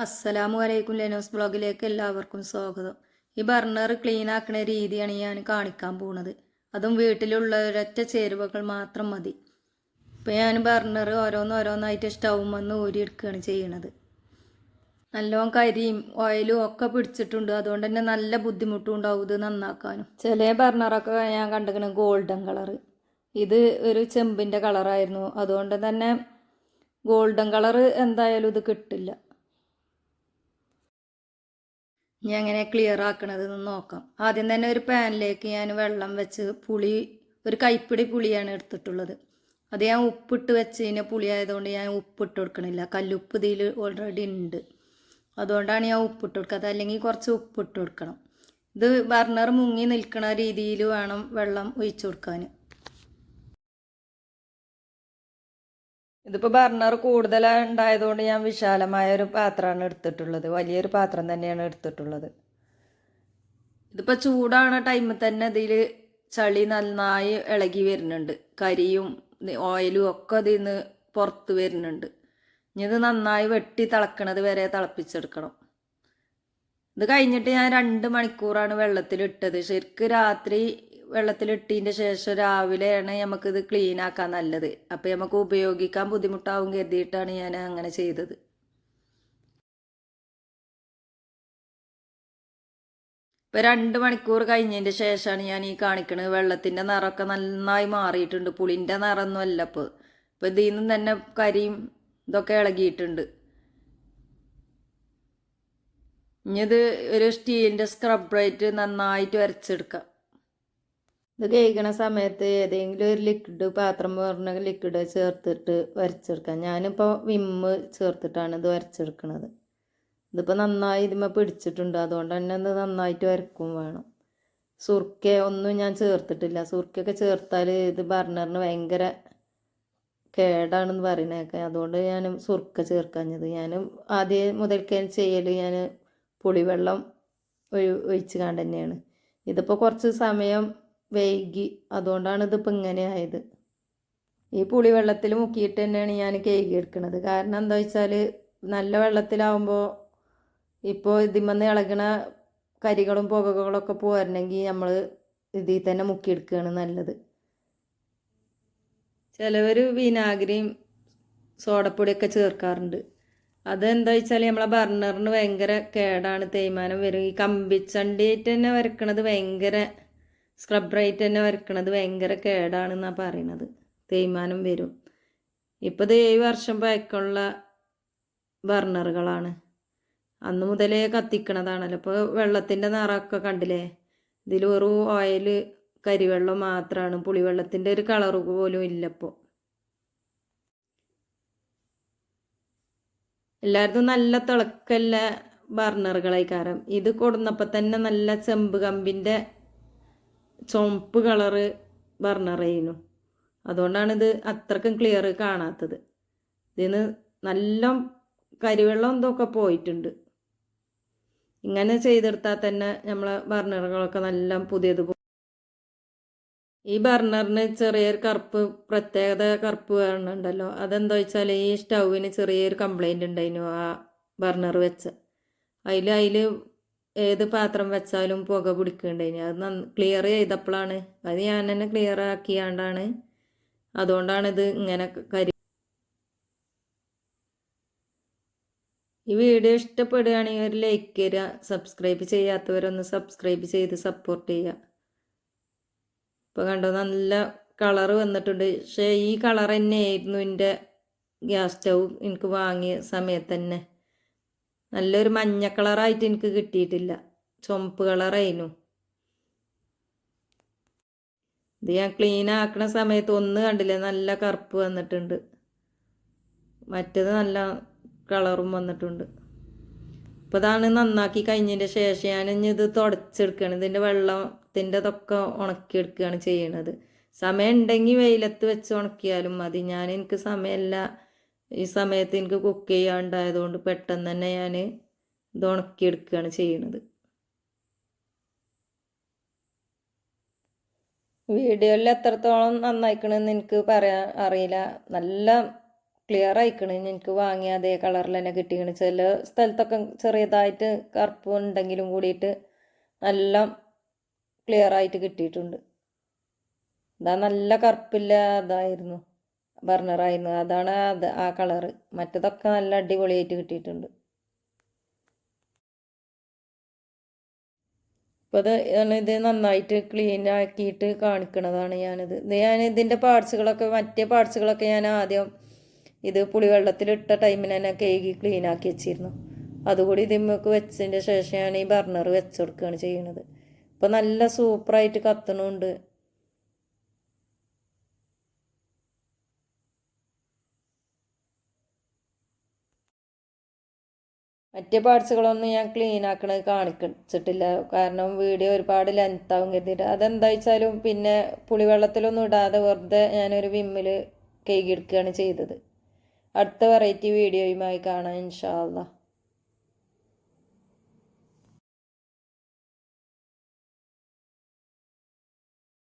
അസ്സലാമു അലൈക്കും. ലെനോസ് ബ്ലോഗിലേക്ക് എല്ലാവർക്കും സ്വാഗതം. ഈ ബർണർ ക്ലീൻ ആക്കുന്ന രീതിയാണ് ഞാൻ കാണിക്കാൻ പോകുന്നത്. അതും വീട്ടിലുള്ള ഒരൊറ്റ ചേരുവകൾ മാത്രം മതി. ഇപ്പോൾ ഞാൻ ബർണർ ഓരോന്നോരോന്നായിട്ട് സ്റ്റൗമെന്ന് ഊരിയെടുക്കുകയാണ് ചെയ്യണത്. നല്ലോണം കരിയും ഓയിലും ഒക്കെ പിടിച്ചിട്ടുണ്ട്. അതുകൊണ്ട് തന്നെ നല്ല ബുദ്ധിമുട്ടും ഉണ്ടാവും ഇത് നന്നാക്കാനും. ചില ബർണറൊക്കെ ഞാൻ കണ്ടിരിക്കുന്നത് ഗോൾഡൻ കളറ്. ഇത് ഒരു ചെമ്പിൻ്റെ കളറായിരുന്നു. അതുകൊണ്ട് തന്നെ ഗോൾഡൻ കളറ് എന്തായാലും ഇത് കിട്ടില്ല. ഇനി എങ്ങനെ ക്ലിയർ ആക്കണതെന്ന് നോക്കാം. ആദ്യം തന്നെ ഒരു പാനിലേക്ക് ഞാൻ വെള്ളം വെച്ച് ഒരു കൈപ്പിടി പുളിയാണ് എടുത്തിട്ടുള്ളത്. അത് ഞാൻ ഉപ്പിട്ട് വെച്ചതിന് പുളി ആയതുകൊണ്ട് ഞാൻ ഉപ്പിട്ട് കൊടുക്കണില്ല. കല്ലുപ്പ് ഇതിൽ ഓൾറെഡി ഉണ്ട്. അതുകൊണ്ടാണ് ഞാൻ ഉപ്പിട്ട് കൊടുക്കാത്തത്. അല്ലെങ്കിൽ കുറച്ച് ഉപ്പിട്ട് കൊടുക്കണം. ഇത് ബർണർ മുങ്ങി നിൽക്കുന്ന രീതിയിൽ വേണം വെള്ളം ഒഴിച്ചു കൊടുക്കാൻ. ഇതിപ്പോൾ ബർണർ കൂടുതൽ ഉണ്ടായതുകൊണ്ട് ഞാൻ വിശാലമായ ഒരു പാത്രമാണ് എടുത്തിട്ടുള്ളത്. വലിയൊരു പാത്രം തന്നെയാണ് എടുത്തിട്ടുള്ളത്. ഇതിപ്പോൾ ചൂടാണ് ടൈമിൽ തന്നെ ഇതിൽ ചളി നന്നായി ഇളകി വരുന്നുണ്ട്. കരിയും ഓയിലും ഒക്കെ ഇതിൽ നിന്ന് പുറത്ത് വരുന്നുണ്ട്. ഇനി ഇത് നന്നായി വെട്ടി തിളക്കണത് വരെ തിളപ്പിച്ചെടുക്കണം. ഇത് കഴിഞ്ഞിട്ട് ഞാൻ 2 മണിക്കൂറാണ് വെള്ളത്തിലിട്ടത്. ശരിക്കും രാത്രി വെള്ളത്തിലിട്ടതിൻ്റെ ശേഷം രാവിലെയാണ് നമുക്കിത് ക്ലീൻ ആക്കാൻ നല്ലത്. അപ്പോൾ നമുക്ക് ഉപയോഗിക്കാൻ ബുദ്ധിമുട്ടാവും കരുതിയിട്ടാണ് ഞാൻ അങ്ങനെ ചെയ്തത്. ഇപ്പോൾ 2 മണിക്കൂർ കഴിഞ്ഞതിൻ്റെ ശേഷമാണ് ഞാൻ ഈ കാണിക്കുന്നത്. വെള്ളത്തിൻ്റെ നിറമൊക്കെ നന്നായി മാറിയിട്ടുണ്ട്. പുളിൻ്റെ നിറമൊന്നുമല്ല ഇപ്പോൾ. ഇപ്പോൾ ഇതിൽ നിന്നും തന്നെ കരിയും ഇതൊക്കെ ഇളകിയിട്ടുണ്ട്. ഇനി ഇത് ഒരു സ്റ്റീലിൻ്റെ സ്ക്രബ്ബറായിട്ട് നന്നായിട്ട് വരച്ചെടുക്കാം. ഇത് കേൾക്കണ സമയത്ത് ഏതെങ്കിലും ഒരു ലിക്വിഡ് പാത്രം പറഞ്ഞ ലിക്വിഡ് ചേർത്തിട്ട് വരച്ചെടുക്കാം. ഞാനിപ്പോൾ വിമ്മ് ചേർത്തിട്ടാണ് ഇത് വരച്ചെടുക്കുന്നത്. ഇതിപ്പോൾ നന്നായി ഇതിമ്മ പിടിച്ചിട്ടുണ്ട്. അതുകൊണ്ട് തന്നെ ഇത് നന്നായിട്ട് വരക്കും വേണം. സുർക്ക ഒന്നും ഞാൻ ചേർത്തിട്ടില്ല. സുർക്കയൊക്കെ ചേർത്താൽ ഇത് ബർണറിന് ഭയങ്കര കേടാണെന്ന് പറയുന്നതൊക്കെ. അതുകൊണ്ട് ഞാൻ സുർക്ക ചേർക്കാഞ്ഞത്. ഞാൻ ആദ്യം മുതൽക്കേ ചെയ്യൽ ഞാൻ പുളിവെള്ളം ഒഴിച്ച് കണ്ട് തന്നെയാണ്. ഇതിപ്പോൾ കുറച്ച് സമയം വൈകി. അതുകൊണ്ടാണ് ഇതിപ്പോൾ ഇങ്ങനെ ആയത്. ഈ പുളിവെള്ളത്തിൽ മുക്കിയിട്ട് തന്നെയാണ് ഞാൻ കഴുകി എടുക്കുന്നത്. കാരണം എന്താ വെച്ചാൽ നല്ല വെള്ളത്തിലാവുമ്പോൾ ഇപ്പോൾ ഇതിന്മേന്ന് ഇളകണ കരികളും പുകകളൊക്കെ പോരണമെങ്കിൽ നമ്മൾ ഇതിൽ തന്നെ മുക്കിയെടുക്കുകയാണ് നല്ലത്. ചിലവർ വിനാഗിരിയും സോഡപ്പൊടിയൊക്കെ ചേർക്കാറുണ്ട്. അതെന്താ വെച്ചാൽ നമ്മളെ ബർണറിന് ഭയങ്കര കേടാണ്, തേയ്മാനം വരും. ഈ കമ്പിച്ചണ്ടിയായിട്ട് തന്നെ വരക്കണത് ഭയങ്കര സ്ക്രബ്ബറായിട്ട് തന്നെ വരക്കണത് ഭയങ്കര കേടാണെന്നാണ് പറയണത്. തേയ്മാനം വരും. ഇപ്പോൾ ഇത് 7 വർഷം പഴക്കമുള്ള ബർണറുകളാണ്. അന്ന് മുതലേ കത്തിക്കണതാണല്ലോ. ഇപ്പോൾ വെള്ളത്തിൻ്റെ നിറമൊക്കെ കണ്ടില്ലേ. ഇതിൽ വെറും ഓയിൽ കരിവെള്ളം മാത്രമാണ്. പുളിവെള്ളത്തിൻ്റെ ഒരു കളറ് പോലും ഇല്ല ഇപ്പോൾ. എല്ലായിടത്തും നല്ല തിളക്കല്ല ബർണറുകളായി. കാരണം ഇത് കൊടുന്നപ്പോൾ തന്നെ നല്ല ചെമ്പ് കമ്പിൻ്റെ ചുവപ്പ് കളറ് ബർണറായിരുന്നു. അതുകൊണ്ടാണ് ഇത് അത്രക്കും ക്ലിയർ കാണാത്തത്. ഇതിന് നല്ല കരിവെള്ളം എന്തൊക്കെ പോയിട്ടുണ്ട്. ഇങ്ങനെ ചെയ്തെടുത്താൽ തന്നെ നമ്മളെ ബർണറുകളൊക്കെ നല്ല പുതിയത് പോകും. ഈ ബർണറിന് ചെറിയൊരു പ്രത്യേകത കറുപ്പ് കാണുന്നുണ്ടല്ലോ. അതെന്താ വെച്ചാൽ ഈ സ്റ്റൗവിന് ചെറിയൊരു കംപ്ലൈൻറ്റ് ഉണ്ടായിരുന്നു ആ ബർണർ വെച്ച്. അതിൽ ഏത് പാത്രം വെച്ചാലും പുക പിടിക്കുന്നുണ്ടായിന്. അത് ക്ലിയർ ചെയ്തപ്പോഴാണ്, അത് ഞാൻ തന്നെ ക്ലിയർ ആക്കിയാണ്ടാണ്. അതുകൊണ്ടാണ് ഇത് ഇങ്ങനെ ഈ വീഡിയോ ഇഷ്ടപ്പെടുകയാണെങ്കിൽ ഒരു ലൈക്ക് തരിക. സബ്സ്ക്രൈബ് ചെയ്യാത്തവരൊന്ന് സബ്സ്ക്രൈബ് ചെയ്ത് സപ്പോർട്ട് ചെയ്യുക. ഇപ്പോൾ കണ്ടോ നല്ല കളറ് വന്നിട്ടുണ്ട്. പക്ഷേ ഈ കളർ തന്നെയായിരുന്നു എൻ്റെ ഗ്യാസ് സ്റ്റൗ എനിക്ക് വാങ്ങിയ സമയത്ത് തന്നെ. നല്ലൊരു മഞ്ഞ കളറായിട്ട് എനിക്ക് കിട്ടിയിട്ടില്ല, ചുമപ്പ് കളറായിരുന്നു. ഇത് ഞാൻ ക്ലീൻ ആക്കണ സമയത്ത് ഒന്ന് കണ്ടില്ലേ, നല്ല കറുപ്പ് വന്നിട്ടുണ്ട്. മറ്റേത് നല്ല കളറും വന്നിട്ടുണ്ട്. അപ്പോൾ ഇതാണ് നന്നാക്കി കഴിഞ്ഞതിൻ്റെ ശേഷം ഞാൻ ഇനി ഇത് തുടച്ചെടുക്കുകയാണ്. ഇതിൻ്റെ വെള്ളത്തിൻ്റെ ഇതൊക്കെ ഉണക്കിയെടുക്കുകയാണ് ചെയ്യണത്. സമയം ഉണ്ടെങ്കിൽ വെയിലത്ത് വെച്ച് ഉണക്കിയാലും മതി. എനിക്ക് സമയമില്ല. ഈ സമയത്ത് എനിക്ക് കുക്ക് ചെയ്യാണ്ടായതുകൊണ്ട് പെട്ടെന്ന് തന്നെ ഞാൻ ഇത് ഉണക്കിയെടുക്കുകയാണ് ചെയ്യണത്. വീഡിയോയിൽ എത്രത്തോളം നന്നായിക്കണമെന്ന് എനിക്ക് പറയാൻ അറിയില്ല. നല്ല ക്ലിയർ ആയിക്കണ്. എനിക്ക് വാങ്ങിയ അതേ കളറിൽ തന്നെ കിട്ടിക്കണ്. ചില സ്ഥലത്തൊക്കെ ചെറിയതായിട്ട് കറുപ്പ് ഉണ്ടെങ്കിലും കൂടിയിട്ട് നല്ല ക്ലിയർ ആയിട്ട് കിട്ടിയിട്ടുണ്ട്. ഇതാ നല്ല കറുപ്പില്ല അതായിരുന്നു ബർണറായിരുന്നു, അതാണ് ആ കളറ്. മറ്റതൊക്കെ നല്ല അടിപൊളിയായിട്ട് കിട്ടിയിട്ടുണ്ട്. അപ്പോൾ ഇത് നന്നായിട്ട് ക്ലീൻ ആക്കിയിട്ട് കാണിക്കണതാണ് ഞാനിത്. ഞാൻ ഇതിൻ്റെ പാർട്സുകളൊക്കെ മറ്റേ പാർട്സുകളൊക്കെ ഞാൻ ആദ്യം ഇത് പുളിവെള്ളത്തിലിട്ട ടൈമിൽ തന്നെ കേകി ക്ലീൻ ആക്കി വെച്ചിരുന്നു. അതുകൂടി ഇതിമ്മക്ക് വെച്ചതിൻ്റെ ശേഷം ഞാൻ ഈ ബർണർ വെച്ച് കൊടുക്കുകയാണ് ചെയ്യണത്. ഇപ്പോൾ നല്ല സൂപ്പറായിട്ട് കത്തണുണ്ട്. മറ്റേ പാർട്സുകളൊന്നും ഞാൻ ക്ലീൻ ആക്കണത് കാണിച്ചിട്ടില്ല, കാരണം വീഡിയോ ഒരുപാട് ലെങ്ത് ആവും കരുതിയിട്ട്. അതെന്താ വെച്ചാലും പിന്നെ പുളിവെള്ളത്തിലൊന്നും ഇടാതെ വെറുതെ ഞാനൊരു വിമ്മിൽ കഴുകിയെടുക്കുകയാണ് ചെയ്തത്. അടുത്ത വെറൈറ്റി വീഡിയോയുമായി കാണാം ഇൻഷാ അല്ലാ.